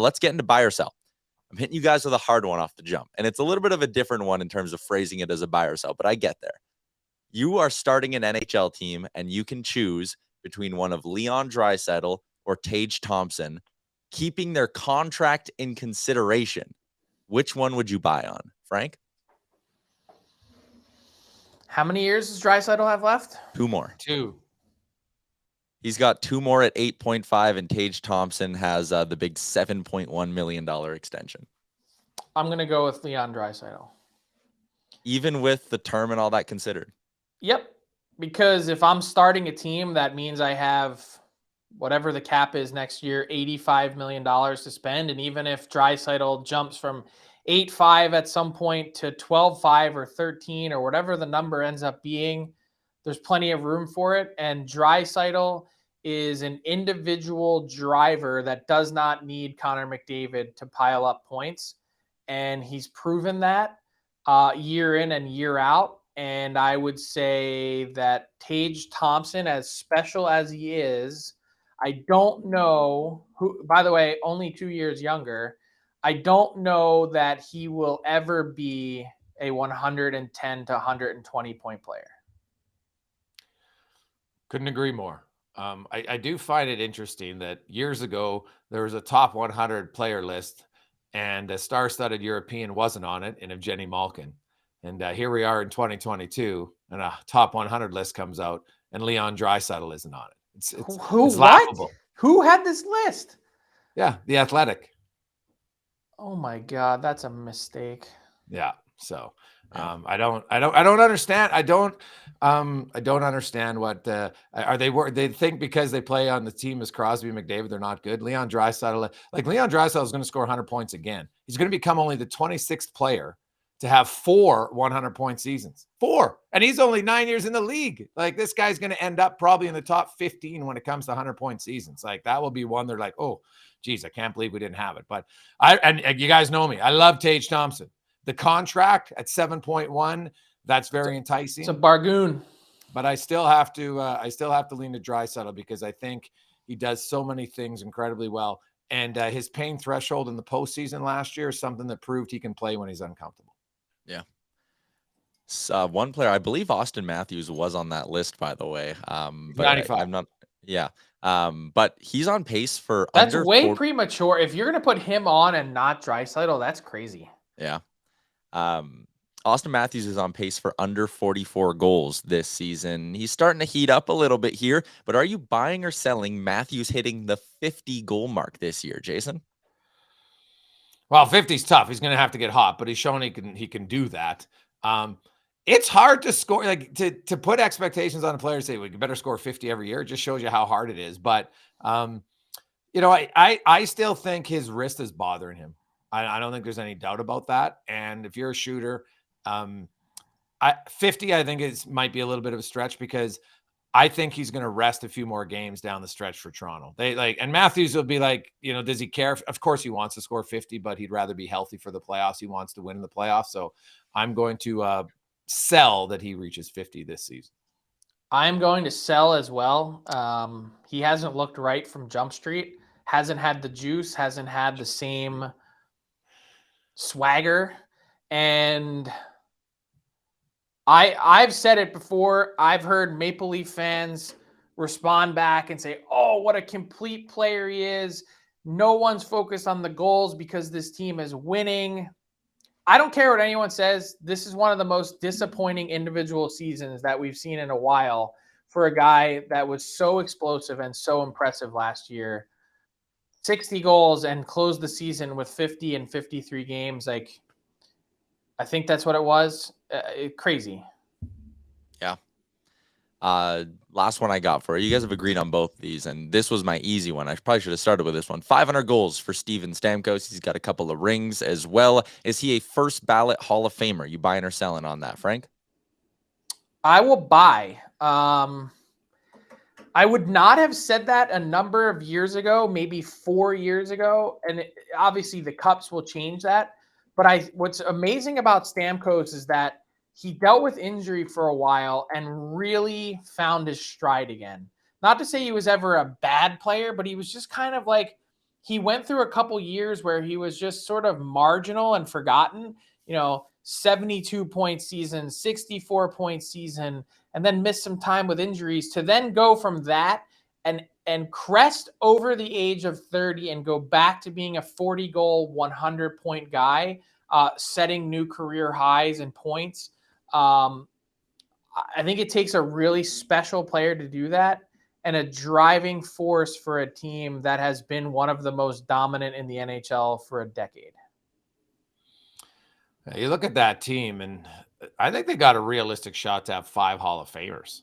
Let's get into buy or sell. I'm hitting you guys with a hard one off the jump, and it's a little bit of a different one in terms of phrasing it as a buy or sell, but I get there. You are starting an NHL team, and you can choose between one of Leon Draisaitl or Tage Thompson, keeping their contract in consideration. Which one would you buy on, Frank? How many years does Draisaitl have left? 2 more. 2. He's got 2 more at 8.5, and Tage Thompson has the big $7.1 million extension. I'm going to go with Leon Draisaitl. Even with the term and all that considered? Yep. Because if I'm starting a team, that means I have whatever the cap is next year, $85 million to spend. And even if Draisaitl jumps from 8.5 at some point to 12.5 or 13 or whatever the number ends up being, there's plenty of room for it. And Draisaitl is an individual driver that does not need Connor McDavid to pile up points. And he's proven that year in and year out. And I would say that Tage Thompson, as special as he is, I don't know who, by the way, only 2 years younger. I don't know that he will ever be a 110 to 120 point player. Couldn't agree more. I do find it interesting that years ago, there was a top 100 player list and a star-studded European wasn't on it, and Evgeny Malkin. And here we are in 2022, and a top 100 list comes out, and Leon Draisaitl isn't on it. It's laughable. Who had this list? Yeah, The Athletic. Oh my God, that's a mistake. Yeah. So I don't understand. I don't understand what they think because they play on the team as Crosby and McDavid, they're not good. Leon Draisaitl is going to score 100 points again. He's going to become only the 26th player to have 4 100-point seasons. 4. And he's only 9 years in the league. Like, this guy's going to end up probably in the top 15 when it comes to 100-point seasons. Like, that will be one they're like, oh, geez, I can't believe we didn't have it. But and you guys know me. I love Tage Thompson. The contract at 7.1, that's very enticing. It's a bargain. But I still have to lean to Draisaitl because I think he does so many things incredibly well. And his pain threshold in the postseason last year is something that proved he can play when he's uncomfortable. Yeah. One player, I believe Auston Matthews was on that list, by the way. But 95. I'm not. Yeah. But he's on pace for. That's way premature. If you're going to put him on and not Draisaitl, that's crazy. Yeah. Auston Matthews is on pace for under 44 goals this season. He's starting to heat up a little bit here, but are you buying or selling Matthews hitting the 50 goal mark this year, Jason? Well, 50's tough. He's going to have to get hot, but he's shown he can do that. It's hard to score, like to put expectations on a player and say, we better score 50 every year. It just shows you how hard it is. But, I still think his wrist is bothering him. I don't think there's any doubt about that. And if you're a shooter, 50, I think might be a little bit of a stretch because I think he's going to rest a few more games down the stretch for Toronto. And Matthews will be like, does he care? Of course he wants to score 50, but he'd rather be healthy for the playoffs. He wants to win in the playoffs. So I'm going to sell that he reaches 50 this season. I'm going to sell as well. He hasn't looked right from Jump Street, hasn't had the juice, hasn't had the same swagger. And I've said it before. I've heard Maple Leaf fans respond back and say, oh, what a complete player he is. No one's focused on the goals because this team is winning. I don't care what anyone says. This is one of the most disappointing individual seasons that we've seen in a while for a guy that was so explosive and so impressive last year. 60 goals and closed the season with 50 in 53 games. Like, I think that's what it was. Crazy. Yeah. Last one I got for you. You guys have agreed on both of these, and this was my easy one. I probably should have started with this one. 500 goals for Steven Stamkos. He's got a couple of rings as well. Is he a first ballot Hall of Famer? You buying or selling on that, Frank? I will buy. I would not have said that a number of years ago, maybe 4 years ago. And obviously the cups will change that. But what's amazing about Stamkos is that he dealt with injury for a while and really found his stride again. Not to say he was ever a bad player, but he was just kind of like, he went through a couple years where he was just sort of marginal and forgotten, 72-point season, 64-point season, and then missed some time with injuries to then go from that and crest over the age of 30 and go back to being a 40-goal, 100-point guy, setting new career highs and points. I think it takes a really special player to do that, and a driving force for a team that has been one of the most dominant in the NHL for a decade. You look at that team, and I think they got a realistic shot to have 5 Hall of Famers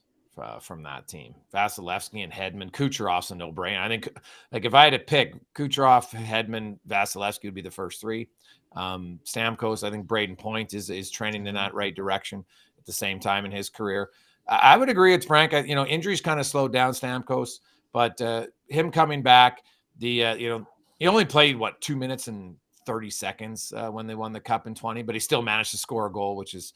from that team. Vasilevsky and Hedman. Kucherov's a no-brainer. I think, like, if I had to pick, Kucherov, Hedman, Vasilevsky would be the first 3. Stamkos, I think Braden Point is trending in that right direction at the same time in his career. I would agree with Frank. Injuries kind of slowed down Stamkos, but him coming back, he only played 2 minutes and 30 seconds when they won the cup in 20, but he still managed to score a goal, which is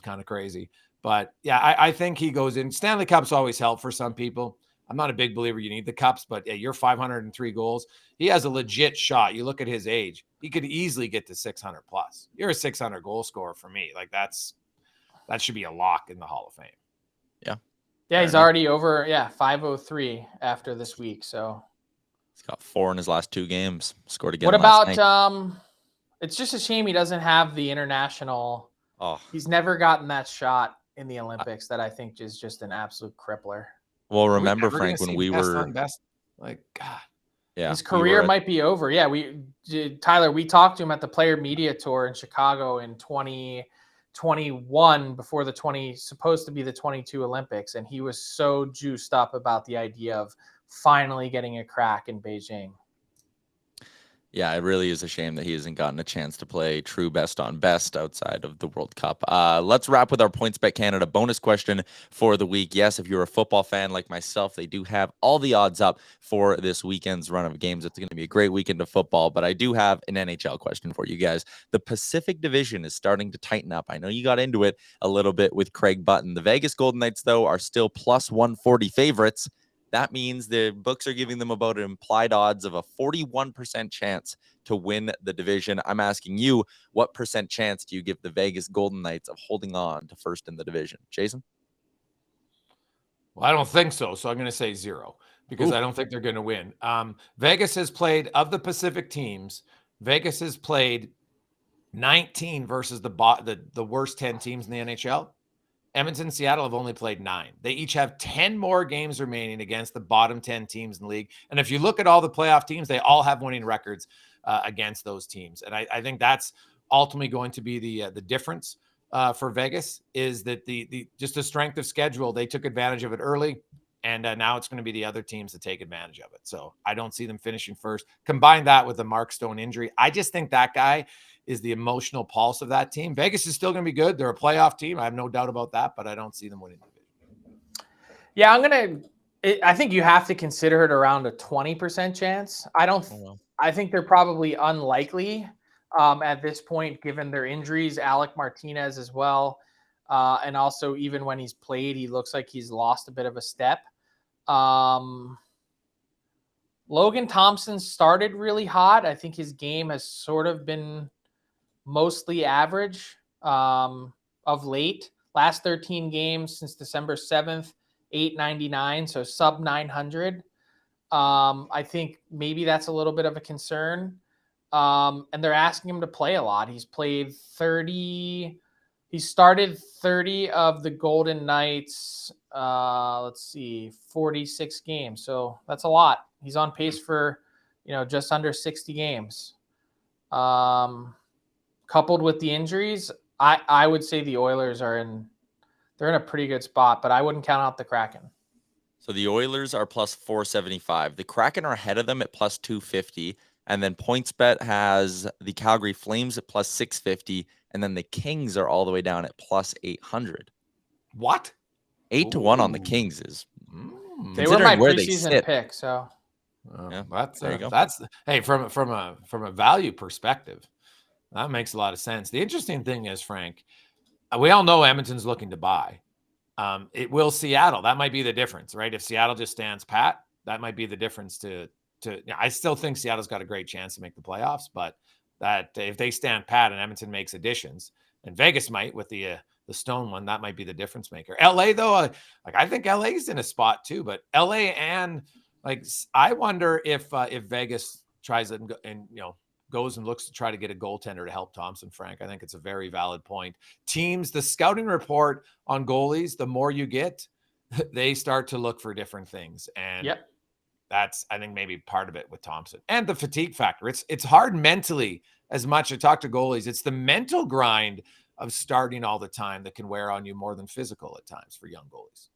kind of crazy. But yeah, I think he goes in. Stanley Cups always help for some people. I'm not a big believer you need the cups, but yeah, you're 503 goals. He has a legit shot. You look at his age, he could easily get to 600 plus. You're a 600 goal scorer for me. Like that should be a lock in the Hall of Fame. Yeah, he's already over 503 after this week. So he's got 4 in his last 2 games. Scored again. What about it's just a shame he doesn't have the international. Oh, he's never gotten that shot in the Olympics that I think is just an absolute crippler. Well, remember, Frank, when we were best, like, God, yeah, his career might be over. Yeah, Tyler, we talked to him at the Player Media Tour in Chicago in 2021 before the supposed to be the 22 Olympics, and he was so juiced up about the idea of finally getting a crack in Beijing. Yeah, it really is a shame that he hasn't gotten a chance to play true best on best outside of the World Cup. Let's wrap with our PointsBet Canada bonus question for the week. Yes, if you're a football fan like myself, they do have all the odds up for this weekend's run of games. It's going to be a great weekend of football, but I do have an NHL question for you guys. The Pacific Division is starting to tighten up. I know you got into it a little bit with Craig Button. The Vegas Golden Knights, though, are still plus 140 favorites. That means the books are giving them about an implied odds of a 41% chance to win the division. I'm asking you, what percent chance do you give the Vegas Golden Knights of holding on to first in the division? Jason? Well, I don't think so. So I'm going to say 0 because I don't think they're going to win. Vegas has played, of the Pacific teams, Vegas has played 19 versus the worst 10 teams in the NHL. Edmonton and Seattle have only played 9. They each have 10 more games remaining against the bottom 10 teams in the league. And if you look at all the playoff teams, they all have winning records against those teams. And I think that's ultimately going to be the difference for Vegas, is that just the strength of schedule. They took advantage of it early, and now it's going to be the other teams that take advantage of it. So I don't see them finishing first. Combine that with the Mark Stone injury. I just think that guy is the emotional pulse of that team. Vegas is still going to be good. They're a playoff team. I have no doubt about that, but I don't see them winning the division. Yeah, I think you have to consider it around a 20% chance. I think they're probably unlikely at this point, given their injuries. Alec Martinez as well. And also, even when he's played, he looks like he's lost a bit of a step. Logan Thompson started really hot. I think his game has sort of been mostly average of late. Last 13 games since December 7th, 899, so sub 900. I think maybe that's a little bit of a concern. And they're asking him to play a lot. He's played 30. He started 30 of the Golden Knights, 46 games. So that's a lot. He's on pace for, just under 60 games. Coupled with the injuries, I would say the Oilers they're in a pretty good spot, but I wouldn't count out the Kraken. So the Oilers are plus 475. The Kraken are ahead of them at plus 250. And then PointsBet has the Calgary Flames at plus 650. And then the Kings are all the way down at plus 800. What? 8-1 on the Kings is. They were my preseason pick, so. Yeah, there you go. That's from a value perspective, that makes a lot of sense. The interesting thing is, Frank, we all know Edmonton's looking to buy. It will Seattle. That might be the difference, right? If Seattle just stands pat, that might be the difference to I still think Seattle's got a great chance to make the playoffs, but that if they stand pat and Edmonton makes additions, and Vegas might with the Stone one, that might be the difference maker. LA though, I think LA's in a spot too, but LA and I wonder if Vegas tries it and goes and looks to try to get a goaltender to help Thompson, Frank. I think it's a very valid point. Teams, the scouting report on goalies, the more you get, they start to look for different things. And that's, I think, maybe part of it with Thompson. And the fatigue factor. It's hard mentally as much. I talk to goalies. It's the mental grind of starting all the time that can wear on you more than physical at times for young goalies.